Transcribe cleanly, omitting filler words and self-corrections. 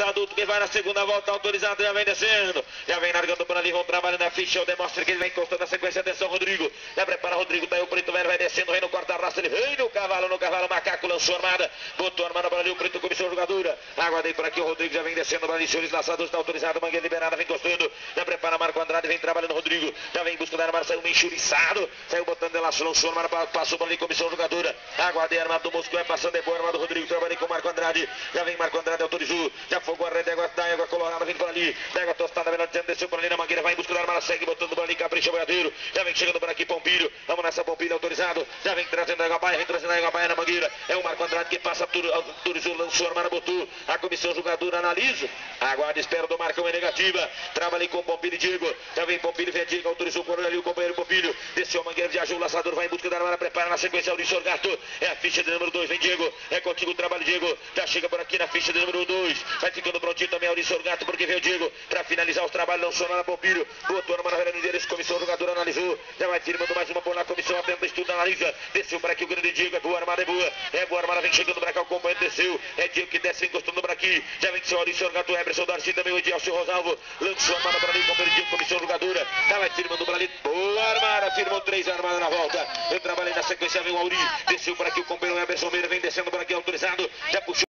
passa adulto que vai na segunda volta, autorizado, já vem descendo, já vem largando por ali, vão trabalhando a ficha, demonstra que ele vem encostando na sequência, atenção Rodrigo, já prepara Rodrigo, tá aí o Preto Velho, vai descendo, vem no quarta-raça, ele vem no cavalo, Macaco lançou armada, botou armada por ali, o Preto começou a jogadora, aguardei por aqui, o Rodrigo já vem descendo, por ali, senhores laçadores, está autorizado, mangueira liberada, vem encostando, já prepara Marco Andrade, vem trabalhando Rodrigo, já vem em busca da armada, saiu meio enxuriçado, saiu botando de laço, lançou armada, passou por ali, comissão jogadora, aguardei a armada do Moscou, vai passando, é boa armada do Rodrigo, trabalhei com o Marco Andrade, já vem Marco Andrade, autorizou, já fogou a rede, água colorada, vem por ali, pega a tostada, melhor dizendo, desceu por ali na mangueira, vai em busca da armada, segue botando por ali, capricha o boiadeiro, já vem chegando por aqui, Pompilho, vamos nessa Pompilho, autorizado, já vem trazendo a Agabaia, vem trazendo a Agabaia na mangueira, é o Marco Andrade que passa, autorizou, lançou a armada, botou, a comissão jogadora analisa, aguarda, espera do Marcão é negativa, trava ali com Pompilho e Diego, já vem Pompilho, vem Diego, autorizou por ali o companheiro Pompilho, desceu a mangueira, viajou o laçador, vai em busca da armada, prepara na sequência, Maurício Orgato, é a ficha de número 2, vem Diego, é contigo o trabalho, Diego, já chega por aqui na ficha de número 2, vai ficando prontinho também Maurício Orgato, porque veio o Diego, para finalizar os trabalhos, lançou na Pompilho, botou na maravilha endereço, comissão jogadora analisou, já vai firmando mais uma por lá, comissão atenta, estuda, analisa, desceu para aqui o grande Diego, é boa armada, é boa armada, vem chegando para cá, o companheiro desceu, é Diego que desce, encostando para aqui, já vem que seu Maurício Orgato, Emerson Darcy, também o Edielcio Rosalvo, lançou a armada para ali, o companheiro Diego, comissão jogadora, já vai firmando para ali, boa armada, firmou 3 armadas na volta, eu trabalhei na sequência, vem o Auri, desceu para aqui o companheiro Emerson Meira, vem descendo para aqui, autorizado, já puxou.